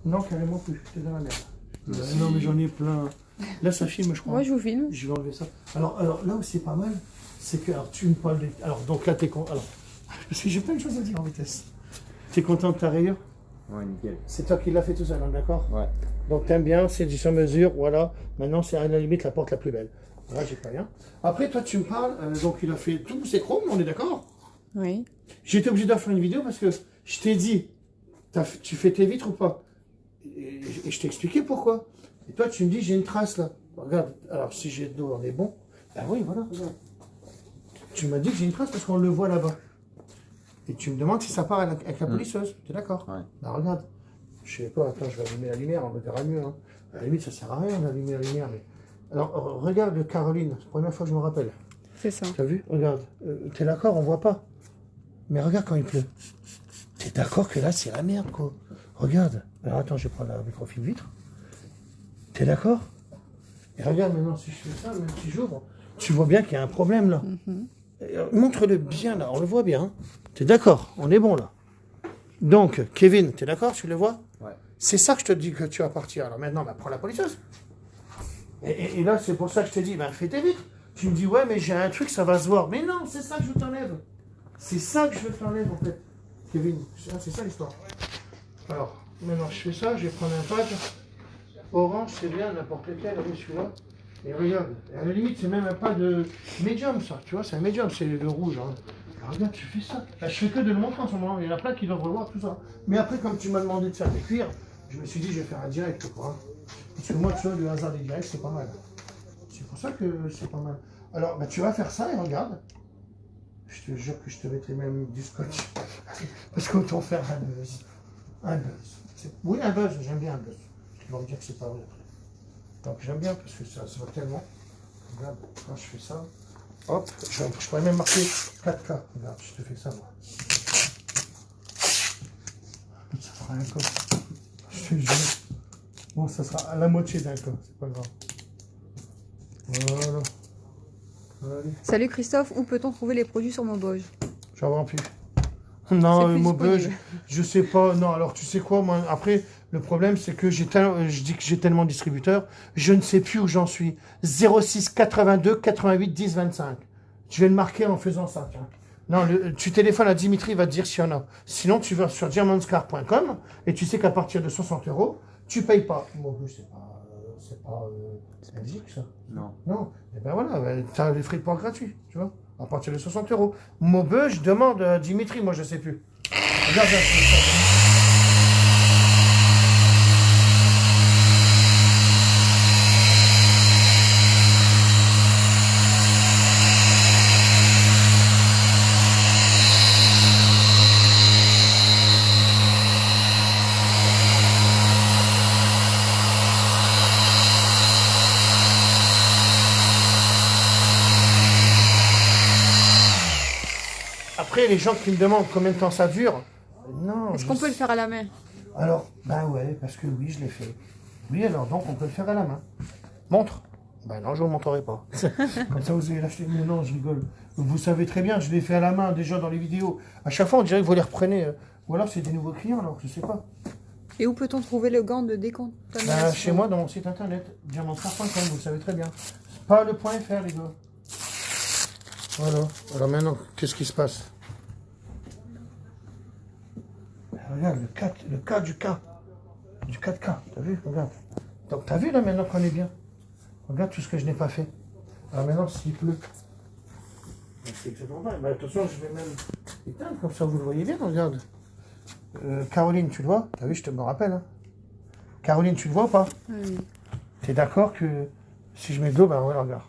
Non, carrément plus. T'es dans la merde. Non, mais j'en ai plein. Là, ça filme, je crois. Moi, je vous filme. Je vais enlever ça. Alors là où c'est pas mal, c'est que alors, tu me parles de... Alors, donc là, t'es content. Alors, parce que j'ai plein de choses à dire en vitesse. T'es content de ta rayure? Ouais, nickel. C'est toi qui l'as fait tout seul, hein, d'accord? Ouais. Donc t'aimes bien, c'est du sur mesure, voilà. Maintenant, c'est à la limite la porte la plus belle. Là, j'ai pas rien. Après, toi, tu me parles, donc il a fait tous ses chromes, on est d'accord? Oui. J'ai été obligé de faire une vidéo parce que je t'ai dit, tu fais tes vitres ou pas? Et je t'ai expliqué pourquoi. Et toi, tu me dis, j'ai une trace là. Regarde, alors si j'ai de l'eau, on est bon. Ben oui, voilà, regarde. Tu m'as dit que j'ai une trace parce qu'on le voit là-bas. Et tu me demandes si ça part avec la polisseuse. Tu es d'accord? Ouais. Ben regarde. Je sais pas, attends, je vais allumer la lumière, on me verra mieux. Hein. À la limite, ça sert à rien d'allumer la lumière. Mais... Alors, regarde Caroline, c'est la première fois que je me rappelle. C'est ça. T'as vu? Regarde. T'es d'accord, on voit pas. Mais regarde quand il pleut. T'es d'accord que là, c'est la merde, quoi. Regarde. Alors attends, je vais prendre la microfilm vitre. T'es d'accord? Et regarde maintenant, si je fais ça, même si j'ouvre, tu vois bien qu'il y a un problème là. Montre-le bien là, on le voit bien. Hein. T'es d'accord? On est bon là. Donc, Kevin, t'es d'accord? Tu le vois? Ouais. C'est ça que je te dis que tu vas partir. Alors maintenant, bah, prends la polisseuse. Et là, c'est pour ça que je te dis, bah, fais tes vitres. Tu me dis, ouais, mais j'ai un truc, ça va se voir. Mais non, c'est ça que je t'enlève. C'est ça que je t'enlève en fait. Kevin, c'est ça l'histoire. Alors, maintenant, je fais ça, je vais prendre un patch. Orange, c'est bien, n'importe lequel, oui, celui-là. Et regarde, à la limite, c'est même un pas de médium, ça. Tu vois, c'est un médium, c'est le rouge. Hein. Alors, regarde, tu fais ça. Là, je fais que de le montrer en ce moment. Il y en a plein qui doivent revoir tout ça. Mais après, comme tu m'as demandé de faire des cuirs, je me suis dit, je vais faire un direct, quoi. Parce que moi, tu vois, le hasard des directs, c'est pas mal. C'est pour ça que c'est pas mal. Alors, bah, tu vas faire ça et regarde. Je te jure que je te mettrai même du scotch. Parce qu'autant faire un buzz. Un buzz. Oui, un buzz, j'aime bien un buzz. Tu vas me dire que c'est pas vrai après. Donc j'aime bien parce que ça se voit tellement. Regarde, quand je fais ça, hop, je pourrais même marquer 4K. Regarde, je te fais ça moi. Ça fera un cas. Je te jure. Bon, ça sera à la moitié d'un cas, c'est pas grave. Voilà. Allez. Salut Christophe, où peut-on trouver les produits sur Maubeuge? J'en vends plus. Non, plus Maubeuge, je sais pas. Non, alors tu sais quoi, moi, après, le problème, c'est que je dis que j'ai tellement de distributeurs, je ne sais plus où j'en suis. 06 82 88 10 25. Je vais le marquer en faisant ça, tiens. Non, tu téléphones à Dimitri, il va te dire s'il y en a. Sinon, tu vas sur diamondscar.com et tu sais qu'à partir de 60 €, tu payes pas. Maubeuge, c'est pas Belgique, ça. Non. Non. Et ben voilà, tu as les frais de port gratuits, tu vois, à partir de 60 €. Maubeuge, demande à Dimitri, moi je sais plus. Regarde là, après, les gens qui me demandent combien de temps ça dure, non. Est-ce qu'on peut le faire à la main? Alors, ben ouais, parce que oui, je l'ai fait. Oui, alors donc on peut le faire à la main. Montre. Ben non, je ne vous montrerai pas. Comme ça, vous allez l'acheter. Mais non, je rigole. Vous savez très bien, je l'ai fait à la main déjà dans les vidéos. À chaque fois, on dirait que vous les reprenez. Ou alors c'est des nouveaux clients, alors je sais pas. Et où peut-on trouver le gant de décontamination? Ben, chez moi, dans mon site internet, diamantscar.com, vous le savez très bien. Pas le .fr, les gars. Voilà. Alors maintenant, qu'est-ce qui se passe? Regarde, le cas du K. Du 4K, t'as vu? Regarde. Donc t'as vu là maintenant qu'on est bien. Regarde tout ce que je n'ai pas fait. Alors maintenant, s'il pleut. C'est exactement pareil. Ben, attention, je vais même éteindre, comme ça vous le voyez bien, regarde. Caroline, tu le vois? T'as vu, je te me rappelle. Hein. Caroline, tu le vois ou pas? Oui. T'es d'accord que si je mets de l'eau, ben ouais, regarde.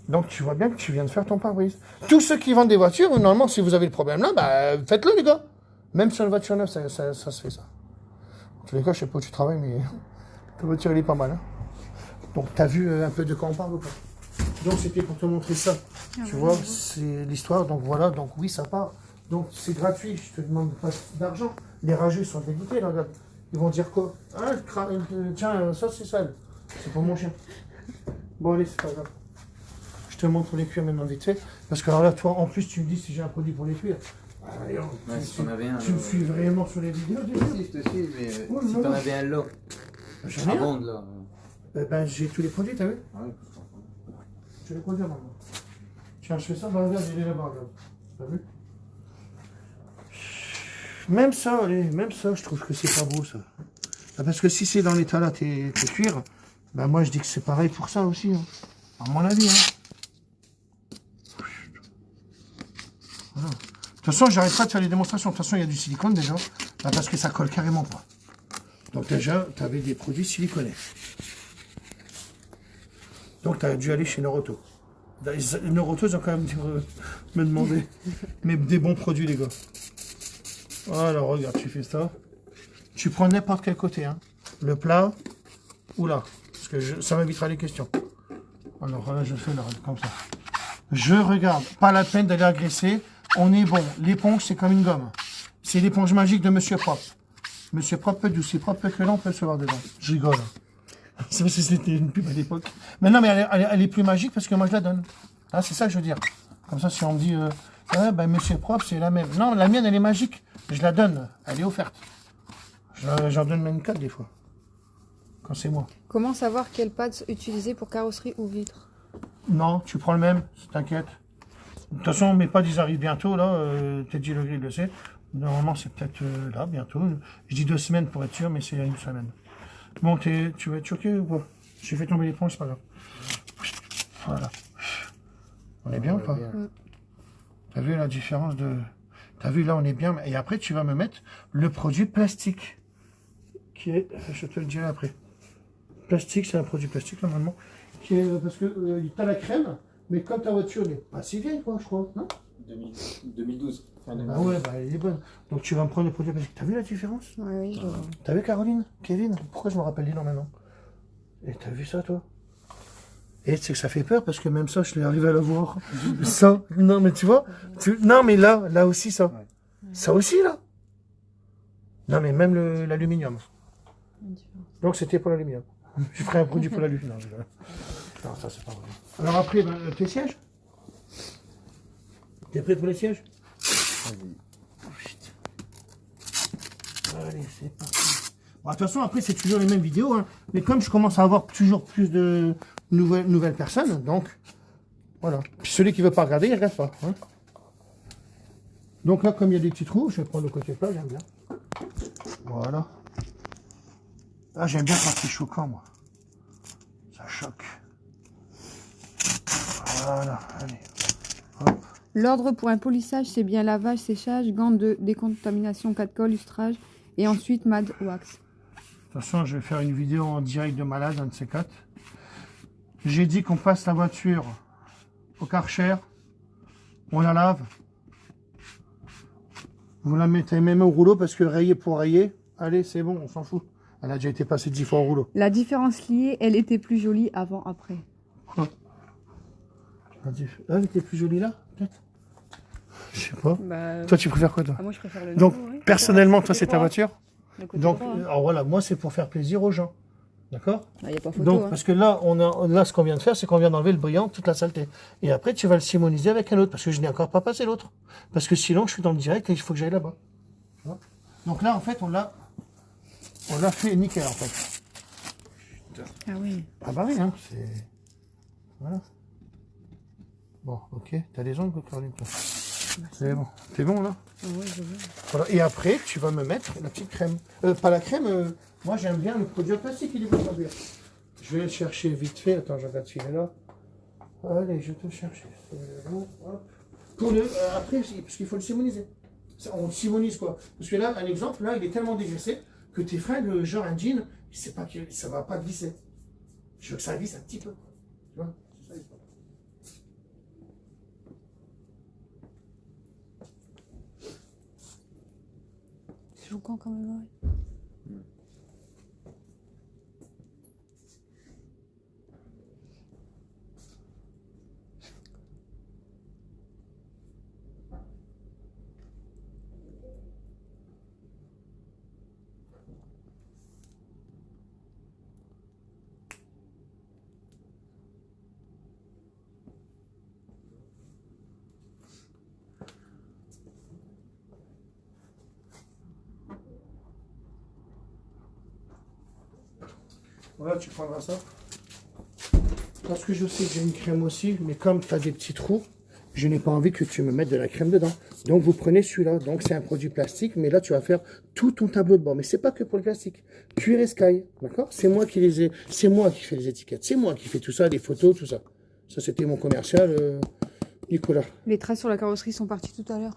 Donc tu vois bien que tu viens de faire ton pare-brise. Tous ceux qui vendent des voitures, normalement, si vous avez le problème là, ben, faites-le les gars. Même sur une voiture neuve, ça se fait ça. En tous les cas, je sais pas où tu travailles, mais ta voiture, elle est pas mal. Hein. Donc, tu as vu un peu de quoi on parle ou pas? Donc, c'était pour te montrer ça. Tu vois, c'est l'histoire. Donc, voilà. Donc, oui, ça part. Donc, c'est gratuit. Je te demande pas d'argent. Les rageux sont dégoûtés, là, regarde. Ils vont dire quoi? Ah, tiens, ça, c'est sale. C'est pour mon chien. Bon, allez, c'est pas grave. Je te montre les cuirs maintenant vite fait. Parce que alors là, toi, en plus, tu me dis si j'ai un produit pour les cuirs. Voyons, Ouais, si t'en avais un. tu me suis vraiment sur les vidéos déjà? Si, je te suis, mais Oh si là t'en là. avais un lot J'en ai à un. vendre là. Ben, j'ai tous les produits, t'as vu? Ouais, Je les produis maintenant. Tiens, je fais ça, bah regarde, il est là-bas, regarde. T'as vu? Même ça, allez, même ça, je trouve que c'est pas beau, ça. Ah, parce que si c'est dans l'état là, tes cuirs, ben moi je dis que c'est pareil pour ça aussi, hein. À mon avis, hein. Voilà. De toute façon, j'arrête pas de faire les démonstrations. De toute façon, il y a du silicone déjà, ben, parce que ça colle carrément pas. Donc déjà, tu avais des produits siliconés. Donc tu as dû aller chez Noroto. Noroto, ils ont quand même dû me demander. Mais des bons produits, les gars. Alors, regarde, tu fais ça. Tu prends n'importe quel côté, hein. Le plat ou là. Parce que ça m'évitera les questions. Alors là, je fais là, comme ça. Je regarde. Pas la peine d'aller agresser. On est bon. L'éponge, c'est comme une gomme. C'est l'éponge magique de Monsieur Propre. Monsieur Propre peut être aussi propre que là, on peut se voir dedans. Je rigole. C'est parce que c'était une pub à l'époque. Mais non, mais elle est plus magique parce que moi, je la donne. Ah, c'est ça que je veux dire. Comme ça, si on me dit, ah, ben, Monsieur Propre, c'est la même. Non, la mienne, elle est magique. Je la donne. Elle est offerte. J'en donne même 4 des fois. Quand c'est moi. Comment savoir quelle pâte utiliser pour carrosserie ou vitre? Non, tu prends le même, t'inquiète. De toute façon, mes pads, ils arrivent bientôt, là. Teddy Le Gris le sait. Normalement, c'est peut-être là, bientôt. Je dis 2 semaines pour être sûr, mais c'est une semaine. Bon, tu vas être choqué ou pas? J'ai fait tomber l'éponge, c'est pas grave. Voilà. On est bien ou pas? T'as vu la différence de... T'as vu, là, on est bien. Et après, tu vas me mettre le produit plastique. Qui est... Je te le dirai après. Plastique, c'est un produit plastique, normalement. Qui est... Parce que t'as la crème, mais comme ta voiture n'est pas si vieille, quoi, je crois, non? 2012. Ah ouais, bah, elle est bonne. Donc, tu vas me prendre le produit plastique. T'as vu la différence? Oui, je vois. T'as vu Caroline? Kevin? Pourquoi je me rappelle les noms maintenant? Et t'as vu ça, toi? Et c'est que ça fait peur parce que même ça, je l'ai arrivé à le voir. Ça, non, mais tu vois, non, mais là aussi, ça. Ouais. Ça aussi, là. Non, mais même l'aluminium. Donc, c'était pour l'aluminium. Je ferai un produit pour l'aluminium. Non, ça, c'est pas vrai. Alors après, ben, tes sièges? T'es prêt pour les sièges? Allez, c'est parti. Bon, de toute façon, après, c'est toujours les mêmes vidéos, hein. Mais comme je commence à avoir toujours plus de nouvelles personnes, donc, voilà. Puis celui qui veut pas regarder, il regarde pas, hein. Donc là, comme il y a des petits trous, je vais prendre le côté plat, j'aime bien. Voilà. Ah, j'aime bien quand c'est choquant, moi. Ça choque. Voilà, allez. Hop. L'ordre pour un polissage, c'est bien lavage, séchage, gants de décontamination, 4 cols, lustrage et ensuite mad wax. De toute façon, je vais faire une vidéo en direct de malade, un de ces 4. J'ai dit qu'on passe la voiture au Karcher, on la lave. Vous la mettez même au rouleau parce que rayer pour rayer, allez, c'est bon, on s'en fout. Elle a déjà été passée 10 fois au rouleau. La différence liée, elle était plus jolie avant-après. Quoi? Elle était plus jolie là, peut-être? Je sais pas. Bah, Toi, tu préfères quoi, toi? moi, je préfère le Donc, nouveau, oui. personnellement, toi, c'est ta voiture? Le côté Donc, droit, hein. alors voilà, moi, c'est pour faire plaisir aux gens. D'accord? Il n'y a pas photo. Donc, hein. parce que là, là, ce qu'on vient de faire, c'est qu'on vient d'enlever le brillant, toute la saleté. Et après, tu vas le simoniser avec un autre, parce que je n'ai encore pas passé l'autre. Parce que sinon, je suis dans le direct et il faut que j'aille là-bas. Tu vois? Donc là, en fait, on l'a fait nickel, en fait. Ah oui. Ah bah oui, hein, c'est... Voilà. Bon, ok. T'as des ongles, Caroline, toi? C'est bon. T'es bon, là? Ah oui, je veux. Voilà. Et après, tu vas me mettre la petite crème. Pas la crème, moi j'aime bien le produit en plastique, il est bon à bien. Je vais le chercher vite fait. Attends, je regarde s'il est là. Allez, je vais te chercher. Hop. Pour le, après, parce qu'il faut le simoniser. On le simonise quoi? Parce que là, un exemple, là, il est tellement dégraissé que tes fringues, genre un jean, c'est pas que ça va pas glisser. Je veux que ça glisse un petit peu. Tu vois? C'est ça l'histoire. C'est choquant quand même, ouais. Voilà, tu prendras ça. Parce que je sais que j'ai une crème aussi, mais comme tu as des petits trous, je n'ai pas envie que tu me mettes de la crème dedans. Donc vous prenez celui-là. Donc c'est un produit plastique, mais là tu vas faire tout ton tableau de bord. Mais c'est pas que pour le plastique. Cuir et Sky, d'accord? C'est moi qui c'est moi qui fais les étiquettes. C'est moi qui fais tout ça, les photos, tout ça. Ça c'était mon commercial, Nicolas. Les traces sur la carrosserie sont parties tout à l'heure.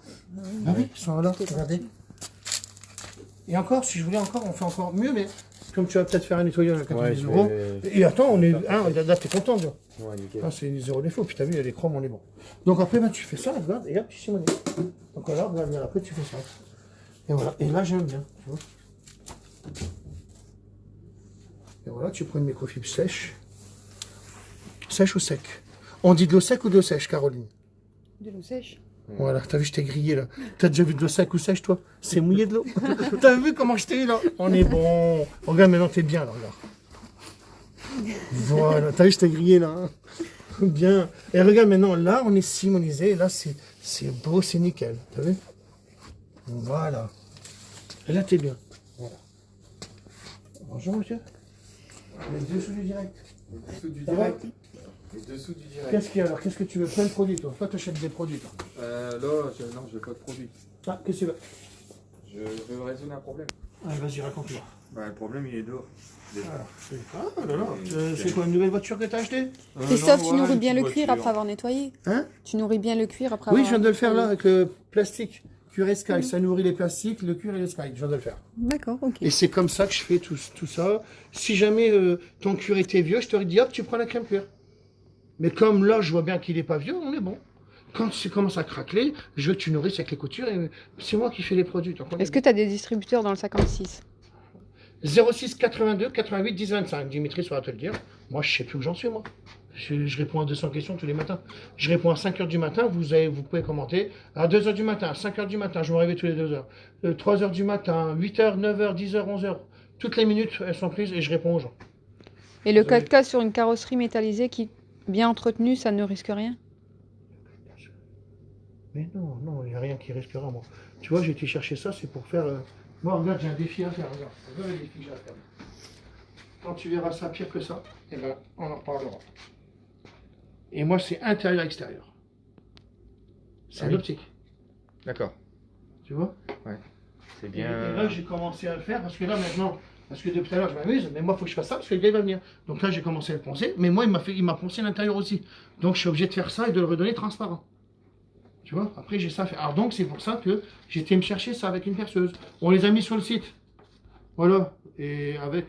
Ah oui, ils sont là, regardez. Et encore, si je voulais encore, on fait encore mieux, mais comme tu vas peut-être faire un nettoyage à 90 euros. Et attends, on est. Hein, là, t'es content, déjà. Ouais, nickel. Ah, c'est 0 défaut, puis t'as vu, il y a les chromes, on est bon. Donc après, ben, tu fais ça, regarde, et hop, tu simonis. Donc voilà, regarde bien, après tu fais ça. Et voilà, et là j'aime bien, tu vois. Et voilà, tu prends une microfibre sèche. Sèche ou sec? On dit de l'eau sec ou de l'eau sèche, Caroline? De l'eau sèche. Voilà, t'as vu, je t'ai grillé là. T'as déjà vu de l'eau sec ou sèche, toi? C'est mouillé de l'eau. T'as vu comment je t'ai eu là? On est bon. Regarde, maintenant t'es bien là, regarde. Voilà, t'as vu, je t'ai grillé là. Hein. Bien. Et regarde maintenant, là on est simonisé, et là c'est beau, c'est nickel. T'as vu? Voilà. Et là t'es bien. Voilà. Bonjour monsieur. Les dessous du direct. Les dessous du Ça va? direct. Les dessous du direct. Qu'est-ce qu'il y a alors? Qu'est-ce que tu veux? Plein de produits toi. Toi t'achètes des produits toi. Là, non, je veux pas de produit. Ah, qu'est-ce que tu veux? Je veux résoudre un problème. Allez, vas-y, raconte-moi. Bah, le problème, il est dehors. Ah là là, c'est quoi une nouvelle voiture que t'as achetée? Christophe, tu nourris bien le cuir après avoir nettoyé? Hein? Tu nourris bien le cuir après Oui, avoir... je viens de le faire là avec le plastique. Cuir et Sky, ça nourrit les plastiques, le cuir et le Sky, je viens de le faire. D'accord, ok. Et c'est comme ça que je fais tout ça. Si jamais ton cuir était vieux, je t'aurais dit hop, tu prends la crème cuir. Mais comme là, je vois bien qu'il n'est pas vieux, on est bon. Quand ça commence à craqueler, je veux que tu nourrisses avec les coutures et c'est moi qui fais les produits. Donc on est Est-ce que tu as des distributeurs dans le 56? 06 82 88 10 25. Dimitri saura te le dire. Moi, je sais plus où j'en suis, moi. Je réponds à 200 questions tous les matins. Je réponds à 5 h du matin, vous pouvez commenter. À 2 h du matin, à 5 h du matin, je me réveille tous les 2 heures. 3 h du matin, 8 h, 9 h, 10 h, 11 h. Toutes les minutes, elles sont prises et je réponds aux gens. Et le 4K sur une carrosserie métallisée qui bien entretenue, ça ne risque rien? Mais non, non, il n'y a rien qui risquera, moi. Tu vois, j'ai été chercher ça, c'est pour faire... Moi, regarde, j'ai un défi à faire, regarde. Regarde le défi que j'ai à faire. Quand tu verras ça pire que ça, eh ben, on en reparlera. Et moi, c'est intérieur-extérieur. C'est Ah un oui. optique. D'accord. Tu vois? Ouais. C'est Et bien. là, j'ai commencé à le faire, parce que là, maintenant... Parce que depuis tout à l'heure, je m'amuse, mais moi, il faut que je fasse ça, parce que le gars, il va venir. Donc là, j'ai commencé à le poncer, mais moi, il m'a poncé l'intérieur aussi. Donc, je suis obligé de faire ça et de le redonner transparent. Tu vois, après j'ai ça à faire. Alors donc c'est pour ça que j'étais me chercher ça avec une perceuse. On les a mis sur le site. Voilà. Et avec...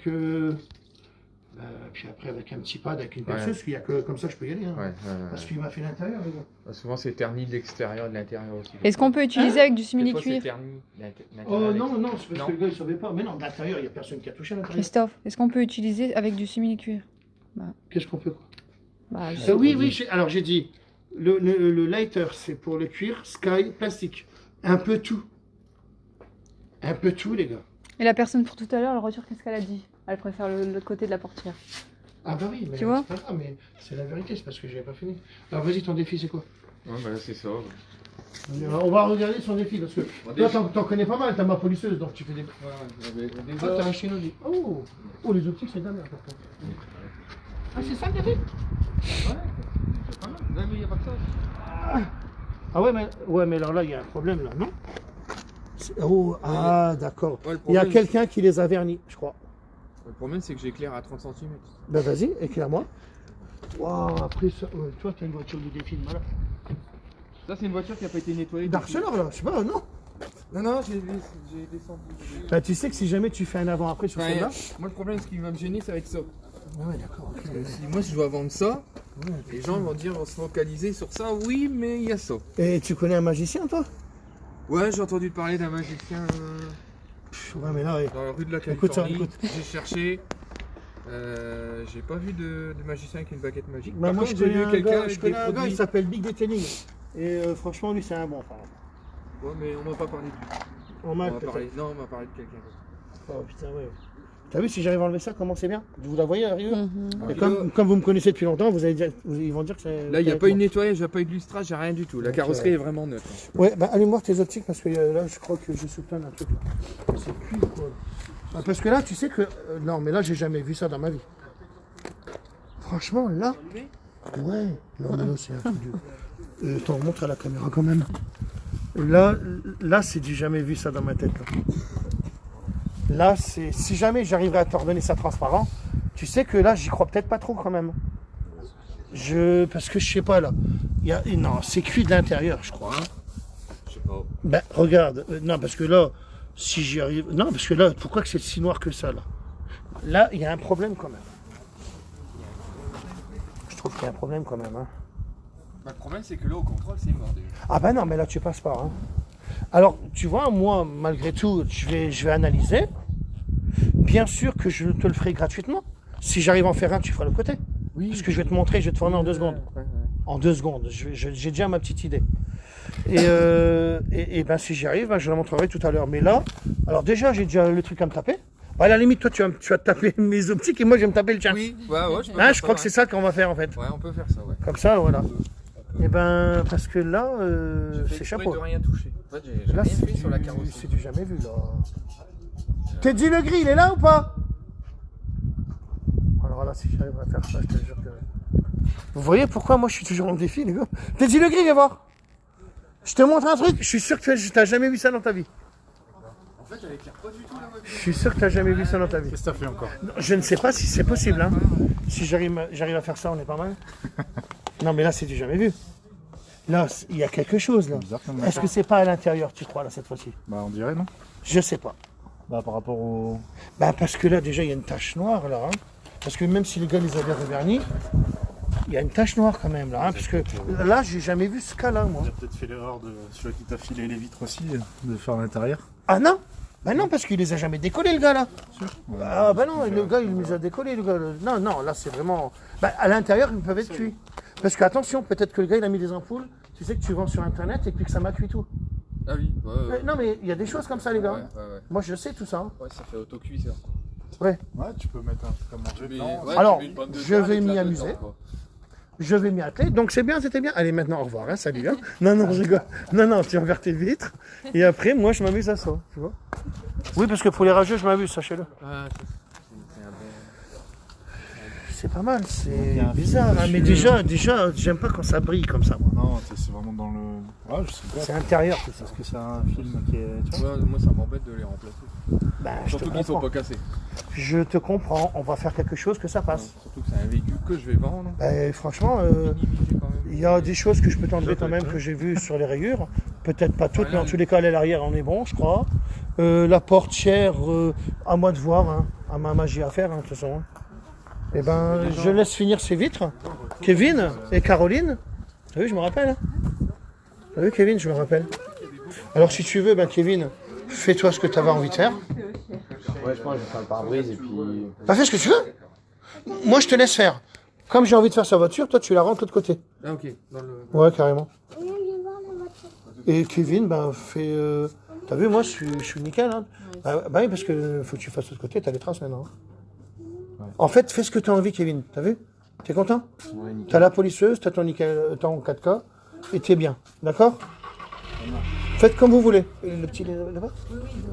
puis après avec un petit pad, avec une perceuse, parce qu'il n'y a que comme ça que je peux y aller. Hein. Ouais, Parce qu'il m'a fait l'intérieur, les gars. Bah, souvent, c'est terni de l'extérieur et de l'intérieur aussi. Est-ce qu'on peut utiliser avec du Des fois, c'est simili-cuir? terni de l'intérieur Oh et de non, non, c'est parce Non. que le gars il savait pas. Mais non, d'intérieur, il n'y a personne qui a touché à l'intérieur. Christophe, est-ce qu'on peut utiliser avec du simili-cuir? Qu'est-ce qu'on peut quoi? Bah, Oui, oui, alors j'ai dit, le lighter, c'est pour le cuir, Sky, plastique. Un peu tout. Un peu tout, les gars. Et la personne pour tout à l'heure, elle retire qu'est-ce qu'elle a dit? Elle préfère l'autre côté de la portière. Ah bah oui, mais Tu vois c'est pas grave, mais c'est la vérité, c'est parce que j'avais pas fini. Alors vas-y, ton défi, c'est quoi? Ouais, bah, c'est ça. On va regarder son défi, parce que Bon, toi, déjà- t'en connais pas mal, t'as ma polisseuse, donc tu fais des... Ouais, Ah, t'as un Shinobi. Oh, les optiques, c'est de la merde, par contre. Ah, c'est ça le défi? Non, mais il n'y a pas que ça. Ah ouais, mais alors là, il y a un problème, là, non? Oh, ah, d'accord. Ouais, le Il y a problème, quelqu'un qui les a vernis, je crois. Le problème, c'est que j'éclaire à 30 cm. Ben vas-y, éclaire-moi. Waouh, après ça, toi, t'as une voiture de défi de malade. Ça, c'est une voiture qui n'a pas été nettoyée. D'Arcelor, là, je sais pas, non? Non, j'ai descendu. Bah, tu sais que si jamais tu fais un avant-après sur Ouais, celle-là... moi, le problème, ce qui va me gêner, ça va être ça. Ah ouais, d'accord. ok. Si moi, je dois vendre ça, les gens vont dire, on va se focaliser sur ça. Oui, mais il y a ça. Et tu connais un magicien, toi? Ouais, j'ai entendu parler d'un magicien Ouais, mais là, dans la rue de la Écoute ça, Californie. écoute. J'ai cherché. J'ai pas vu de magicien avec une baguette magique. bah, Par moi, contre, je j'ai connais vu un quelqu'un gars, avec je connais des un gars, il produits. s'appelle Big Detailing. Et franchement, lui, c'est un bon, enfin. Ouais, mais on m'a pas parlé de lui. On On m'a m'a parlé... Non, on m'a parlé de quelqu'un d'autre. Oh putain, ouais. T'as vu si j'arrive à enlever ça, comment c'est bien? Vous la voyez arriver? Mhm. Et comme vous me connaissez depuis longtemps, vous allez dire, ils vont dire que c'est. Là, il n'y a pas eu de nettoyage, il n'y a pas eu de lustrage, il n'y a rien du tout. La Donc, carrosserie est vraiment neutre. Ouais, bah allume-moi tes optiques parce que là, je crois que je soupçonne un truc là. C'est cuit quoi. Parce que là, tu sais que. Non, mais là, j'ai jamais vu ça dans ma vie. Franchement, là. Ouais. Non, mais là, c'est un truc de. Attends, montre à la caméra quand même. Là, c'est du jamais vu ça dans ma tête. Là, c'est. Si jamais j'arriverais à t'ordonner ça transparent, tu sais que là, j'y crois peut-être pas trop quand même. Parce que je sais pas là. Non, c'est cuit de l'intérieur, je crois. Hein. Je sais pas. Ben, regarde. Non, parce que là, si j'y arrive. Non, parce que là, pourquoi que c'est si noir que ça là? Là, il y a un problème quand même. Je trouve qu'il y a un problème quand même. Hein. Bah, le problème, c'est que là, au contrôle, c'est mort déjà. Ah ben non, mais là, tu passes pas. Hein. Alors, tu vois, moi, malgré tout, je vais analyser. Bien sûr que je te le ferai gratuitement. Si j'arrive à en faire un, tu feras le côté. Oui. Parce que je vais te montrer, je vais te former en 2 secondes. Ouais. En 2 secondes. J'ai déjà ma petite idée. Et ben, si j'y arrive, ben, je la montrerai tout à l'heure. Mais là, alors déjà, j'ai déjà le truc à me taper. À la limite, toi, tu vas te taper mes optiques et moi, je vais me taper le tien. Oui, ouais, je peux Hein, faire je ça, crois que c'est ça qu'on va faire en fait. Ouais, on peut faire ça, ouais. Comme ça, voilà. Et ben, parce que là, c'est chapeau. de rien toucher. En fait, j'ai Là, rien c'est fait sur la carrosserie. c'est du jamais vu, là. Teddy Le Gris, il est là ou pas? Alors là, si j'arrive à faire ça, je te jure que... Vous voyez pourquoi moi, je suis toujours en défi, les gars? Teddy Le Gris, viens voir. Je te montre un truc, je suis sûr que tu n'as jamais vu ça dans ta vie. En fait, elle éclaire pas du tout la voiture. Je suis sûr que tu n'as jamais vu ça dans ta vie. Qu'est-ce que t'as fait encore? Non, je ne sais pas si c'est possible. Hein. Si j'arrive à faire ça, on est pas mal. Non, mais là, c'est du jamais vu. Là, il y a quelque chose, là. Bizarre comme Est-ce que c'est pas à l'intérieur, tu crois, là, cette fois-ci? Bah on dirait non. Je sais pas. Bah par rapport au... Bah, parce que là, déjà, il y a une tache noire, là. Hein. Parce que même si les gars les avaient revernis, il y a une tache noire quand même, là. Hein, parce que là, j'ai jamais vu ce cas-là, moi. Il a peut-être fait l'erreur de celui qui t'a filé les vitres aussi, de faire l'intérieur. Ah non? Bah non, parce qu'il les a jamais décollés, le gars, là. Sûr. Ah bah non, le gars, il les a décollés, le gars. Non, non, là, c'est vraiment... Bah, à l'intérieur, ils peuvent être cuits. Parce que, attention, peut-être que le gars, il a mis des ampoules. Tu sais que tu vends sur Internet et puis que ça m'a cuit tout. Ah oui, ouais. Non, mais il y a des choses comme ça, les gars. Ouais. Moi, je sais tout ça. Hein. Ouais, ça fait auto-cuiseur. Ouais. Ouais, tu peux mettre un truc à manger dedans. Ouais, Alors, tu mets une pomme de je terre vais avec m'y la amuser. dedans, quoi. Je vais m'y atteler. Donc, c'est bien, c'était bien. Allez, maintenant, au revoir. Hein, salut. Hein. Non, non, je rigole. Non, non, tu envers tes vitres. Et après, moi, je m'amuse à ça. Tu vois. Oui, parce que pour les rageux, je m'amuse, sachez-le. Ah, c'est un bon... C'est pas mal, c'est Il y a un bizarre. film Hein, mais dessus, déjà, j'aime pas quand ça brille comme ça, moi. Non, c'est vraiment dans le... Ouais, je sais pas. C'est intérieur, tout ça. Parce que c'est un film qui est... Tu vois, Moi, ça m'embête de les remplacer. Ben, je te Surtout qu'ils sont comprends. pas cassés. Je te comprends. On va faire quelque chose que ça passe. Surtout que c'est un véhicule que je vais vendre. Ben, franchement, Minimiser quand même. il y a des choses que je peux t'enlever quand même, que j'ai vues sur les rayures. Peut-être pas toutes, mais en tous les cas, à l'arrière, on est bon, je crois. La portière, à moi de voir, hein, à ma magie à faire, hein, de toute façon. Hein. Eh ben, je laisse finir ces vitres. Kevin et Caroline. T'as vu, je me rappelle. Hein. T'as vu, Kevin, je me rappelle. Alors, si tu veux, ben, Kevin, fais-toi ce que tu avais envie de faire. Ouais, je pense que je vais faire le pare-brise et puis. Bah, fais ce que tu veux. Moi, je te laisse faire. Comme j'ai envie de faire sa voiture, toi, tu la rentres de l'autre côté. Ah, ok. Dans le... Ouais, carrément. Et Kevin, ben, fais. T'as vu, moi, je suis nickel. Hein. Bah oui, parce que faut que tu fasses de l'autre côté, t'as les traces maintenant. Hein. Ouais. En fait, fais ce que tu as envie, Kevin. T'as vu? T'es content? Ouais, nickel. T'as la polisseuse, t'as ton nickel, ton 4K, et t'es bien. D'accord? Faites comme vous voulez. Et le petit là-bas?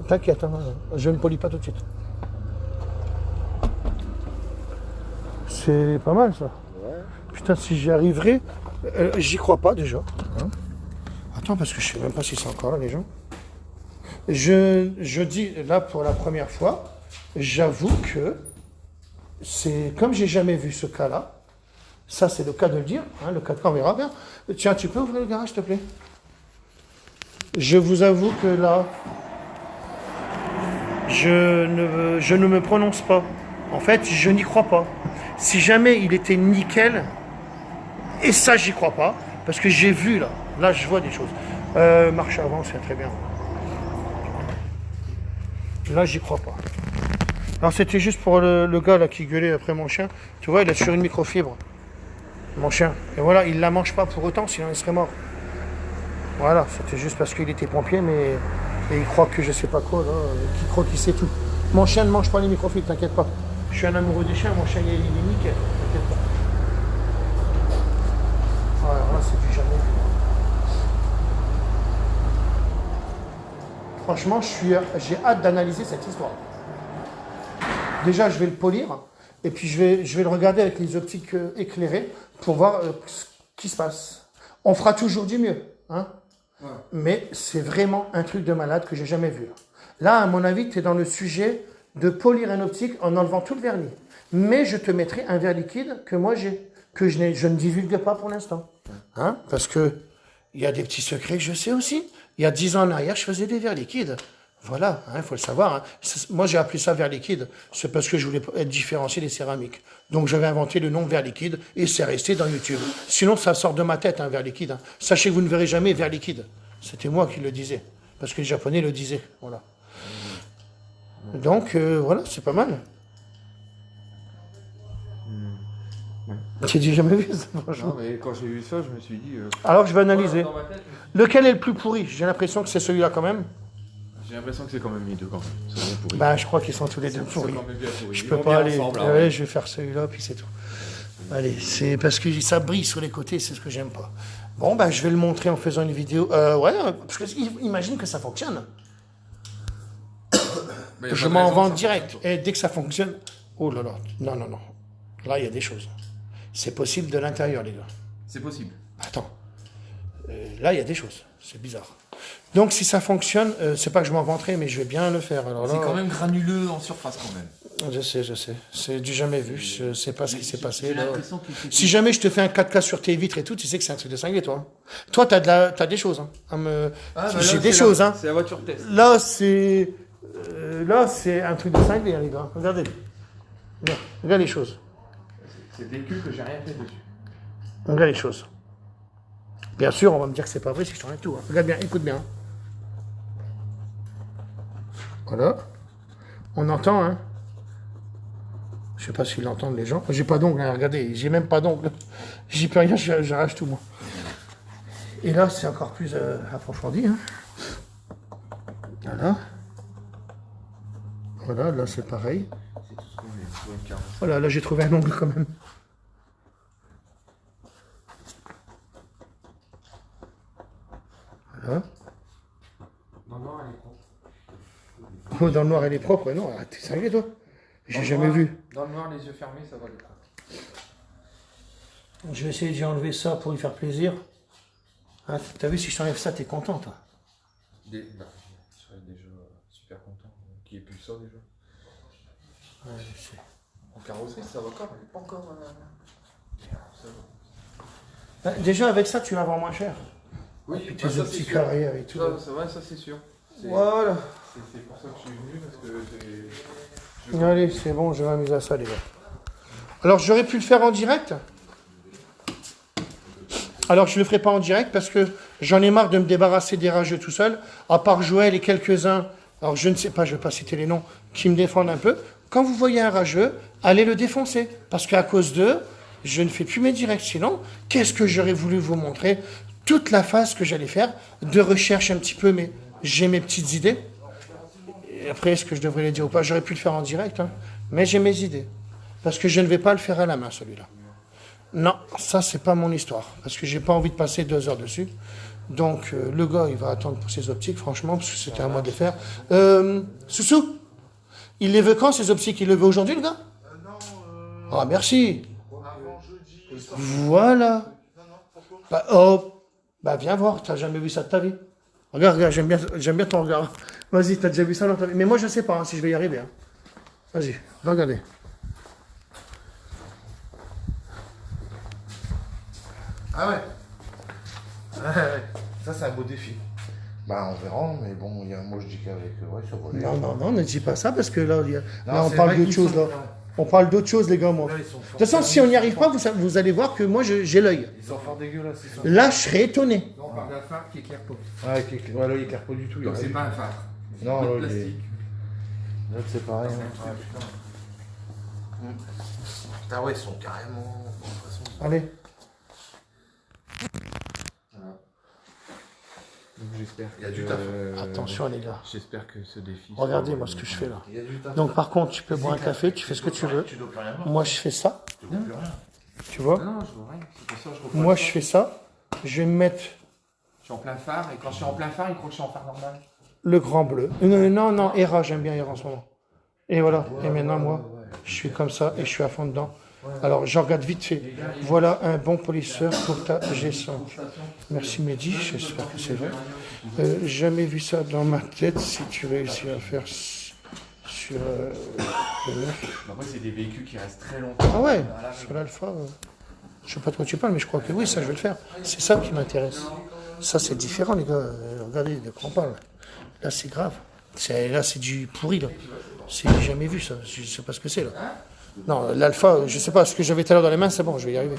T'inquiète, hein, je ne polis pas tout de suite. C'est pas mal ça. Putain, si j'y arriverais, j'y crois pas déjà. Hein. Attends, parce que je sais même pas si c'est encore là, les gens. Je dis là pour la première fois, j'avoue que c'est comme j'ai jamais vu ce cas-là. Ça, c'est le cas de le dire. Hein, le cas de on verra bien. Tiens, tu peux ouvrir le garage, s'il te plaît? Je vous avoue que là, je ne me prononce pas. En fait, je n'y crois pas. Si jamais il était nickel, et ça, j'y crois pas, parce que j'ai vu là. Là, je vois des choses. Marche avant, c'est très bien. Là, j'y crois pas. Alors, c'était juste pour le gars là qui gueulait après mon chien. Tu vois, il est sur une microfibre. Mon chien. Et voilà, il la mange pas pour autant, sinon il serait mort. Voilà, c'était juste parce qu'il était pompier, mais et il croit que je sais pas quoi, là, qu'il croit qu'il sait tout. Mon chien ne mange pas les microfibres, t'inquiète pas. Je suis un amoureux des chiens, mon chien il est nickel, t'inquiète pas. Voilà, là c'est du jamais vu. Franchement, j'ai hâte d'analyser cette histoire. Déjà, je vais le polir. Et puis je vais le regarder avec les optiques éclairées pour voir ce qui se passe. On fera toujours du mieux, hein. Ouais. Mais c'est vraiment un truc de malade que j'ai jamais vu. Là, à mon avis, tu es dans le sujet de polir un optique en enlevant tout le vernis. Mais je te mettrai un verre liquide que moi j'ai, que je ne divulgue pas pour l'instant. Hein? Parce que il y a des petits secrets que je sais aussi. Il y a 10 ans en arrière, je faisais des verres liquides. Voilà, il faut le savoir. Hein. Moi, j'ai appelé ça verre liquide. C'est parce que je voulais être différencié des céramiques. Donc, j'avais inventé le nom verre liquide et c'est resté dans YouTube. Sinon, ça sort de ma tête, un verre liquide. Hein. Sachez que vous ne verrez jamais verre liquide. C'était moi qui le disais. Parce que les Japonais le disaient. Voilà. Donc, voilà, c'est pas mal. J'ai jamais vu ça, franchement. Non, mais quand j'ai vu ça, je me suis dit. Alors, je vais analyser. Dans ma tête, Lequel est le plus pourri? J'ai l'impression que c'est celui-là quand même. j'ai l'impression que c'est quand même les deux quand même. C'est bien pourri. Ben, je crois qu'ils sont tous les deux C'est pourris. quand même bien pourri. Je Ils peux vont pas bien aller. ensemble, Ah hein, ouais, je vais faire celui-là, puis c'est tout. Allez, c'est parce que ça brille sur les côtés, c'est ce que j'aime pas. Bon, ben, je vais le montrer en faisant une vidéo. Ouais, parce que imagine que ça fonctionne. Mais y a Je pas de m'en raison vends que ça direct. fonctionne Et dès que ça fonctionne. Oh là là. Non, non, non. Là, il y a des choses. C'est possible de l'intérieur, les gars. pas. C'est possible. Attends. Là, il y a des choses. C'est bizarre. Donc, si ça fonctionne, c'est pas que je m'en vanterai, mais je vais bien le faire. Alors là, C'est quand même granuleux en surface quand même. Je sais. C'est du jamais vu. Je sais pas ce qui s'est passé. J'ai là. l'impression que c'est- Si jamais je te fais un 4K sur tes vitres et tout, tu sais que c'est un truc de cinglé, toi. Hein. Toi, t'as des choses. Hein, à me... Ah, bah là, J'ai des c'est choses. la- Hein. C'est la voiture test. Là, c'est un truc de cinglé, hein, les gars. Regardez. Regarde les choses. C'est véhicule que j'ai rien fait dessus. Regarde les choses. Bien sûr, on va me dire que c'est pas vrai si je t'enlève tout. Hein. Regarde bien, écoute bien. Voilà. On entend, hein. Je sais pas s'ils l'entendent, les gens. J'ai pas d'ongles, hein, regardez, j'ai même pas d'ongles. J'y peux rien, j'arrache tout, moi. Et là, c'est encore plus approfondi, hein. Voilà. Voilà, là, c'est pareil. C'est tout ce qu'on veut. Pour une carence. Voilà, là, j'ai trouvé un ongle quand même. Voilà. Non, non, elle est propre. Oh, dans le noir, elle est propre. Non, arrête, t'es cinglé, toi. J'ai jamais vu. Dans le noir, les yeux fermés, ça va être propre. Je vais essayer d'y enlever ça pour lui faire plaisir. Hein, t'as vu, si je t'enlève ça, t'es content, toi. Bah, je serais déjà super content qu'il n'y ait plus ça déjà. Ouais, je sais. En carrosserie, ça va encore, elle n'est pas encore. Ça va. Déjà, avec ça, tu vas vendre moins cher. Oui, Puis bah, tes ça, petits c'est sûr. carrières et tout. Ça, va, ça c'est sûr. C'est Voilà. c'est pour ça que je suis venu parce que Allez, c'est bon, je vais m'amuser à ça, les gars. Alors, j'aurais pu le faire en direct. Alors, je ne le ferai pas en direct parce que j'en ai marre de me débarrasser des rageux tout seul. À part Joël et quelques-uns, alors je ne sais pas, je ne vais pas citer les noms, qui me défendent un peu. Quand vous voyez un rageux, allez le défoncer. Parce qu'à cause d'eux, je ne fais plus mes directs. Sinon, qu'est-ce que j'aurais voulu vous montrer? Toute la phase que j'allais faire, de recherche un petit peu, mais j'ai mes petites idées. Et après, est-ce que je devrais les dire ou pas? J'aurais pu le faire en direct, hein, mais j'ai mes idées. Parce que je ne vais pas le faire à la main, celui-là. Non, ça, c'est pas mon histoire. Parce que j'ai pas envie de passer 2 heures dessus. Donc, le gars, il va attendre pour ses optiques, franchement, parce que c'était à moi de les faire. Soussou, il les veut quand, ces optiques? Il les veut aujourd'hui, le gars? Ah, merci. Voilà. Bah, oh, bah, viens voir, t'as jamais vu ça de ta vie. Regarde, regarde, j'aime bien ton regard. Vas-y, t'as déjà vu ça dans ta vie. Mais moi, je sais pas hein, si je vais y arriver. Hein. Vas-y, va regarder. Ah ouais. Ouais. Ça, c'est un beau défi. Bah, on verra, mais bon, moi je dis qu'avec. Ouais, ça va aller. Non, ne dis pas ça parce que là, là on c'est parle vrai d'autre qu'ils chose. sont Là. forts. On parle d'autre chose, les gars, moi. Là, De ils sont forts. toute façon, si on n'y arrive pas, vous allez voir que moi, j'ai l'œil. Ils sont forts dégueulasses. Ils sont... Là, je serais étonné. on parle d'un phare qui éclaire pas. Ouais, là, il éclaire pas du tout. Donc c'est pas un phare. Non, C'est là, de il est. plastique. Là, c'est pareil. C'est un Hein. truc, putain. Ah ouais, ils sont carrément. Bon, de toute façon. Allez. Voilà. Donc j'espère Il y a que- du taf. Attention, les gars. J'espère que ce défi. Regardez-moi ce que je fais là. Il y a du taf. Donc, par contre, tu peux boire un café, tu fais ce que tu veux. Tu dois plus rien voir. Moi, je fais ça. Tu dois plus rien. Tu vois? Non, je vois rien. C'est pour ça que je reprends. Moi, je fais ça. Je vais me mettre Je suis en plein phare et quand je suis en plein phare, il croit que je suis en phare normal. le grand bleu. Non, Hera, j'aime bien Hera en ce moment. Et voilà. Et maintenant, moi. Je suis comme ça et je suis à fond dedans. Alors, je regarde vite fait. Voilà un bon polisseur pour ta G5. Merci Mehdi, j'espère que c'est vrai. Jamais vu ça dans ma tête si tu réussis à faire sur le 9. Après, c'est des véhicules qui restent très longtemps. Ah ouais, sur l'Alpha, je sais pas de quoi tu parles, mais je crois que oui, ça je vais le faire. C'est ça qui m'intéresse. Ça c'est différent les gars, regardez de quoi on parle. Là c'est grave. Là c'est du pourri là. C'est jamais vu ça, je sais pas ce que c'est là. Non, l'Alpha, je sais pas, ce que j'avais tout à l'heure dans les mains, c'est bon, je vais y arriver.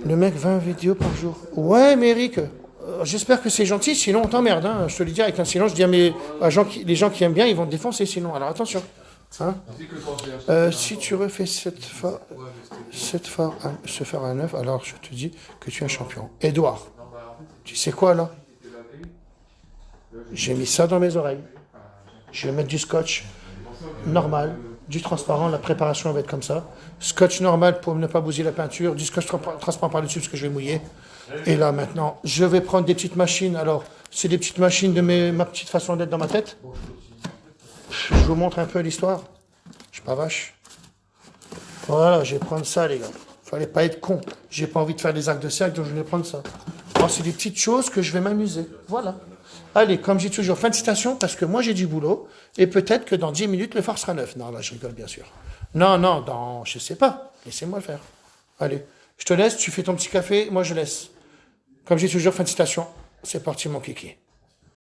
Le mec, 20 vidéos par jour. Ouais, mais Eric, j'espère que c'est gentil, sinon on t'emmerde. Hein. Je te le dis avec un silence, je dis à les gens qui aiment bien, ils vont te défoncer sinon. Alors attention. Hein. Si tu refais cette fois se faire un 9, alors je te dis que tu es un champion. Edouard, tu sais quoi là? J'ai mis ça dans mes oreilles. Je vais mettre du scotch normal. Du transparent, la préparation va être comme ça. Scotch normal pour ne pas bousiller la peinture, du scotch transparent par dessus parce que je vais mouiller. Et là maintenant, je vais prendre des petites machines. Alors, c'est des petites machines de ma petite façon d'être dans ma tête. Je vous montre un peu l'histoire. Je suis pas vache. Voilà, je vais prendre ça les gars. Fallait pas être con. J'ai pas envie de faire des arcs de cercle, donc je vais prendre ça. Alors, c'est des petites choses que je vais m'amuser. Voilà. Allez, comme j'ai toujours, fin de citation, parce que moi j'ai du boulot, et peut-être que dans 10 minutes, le phare sera neuf. Non, là, je rigole, bien sûr. Non, je sais pas. Laissez-moi le faire. Allez, je te laisse, tu fais ton petit café, moi je laisse. Comme j'ai toujours, fin de citation. C'est parti, mon kiki.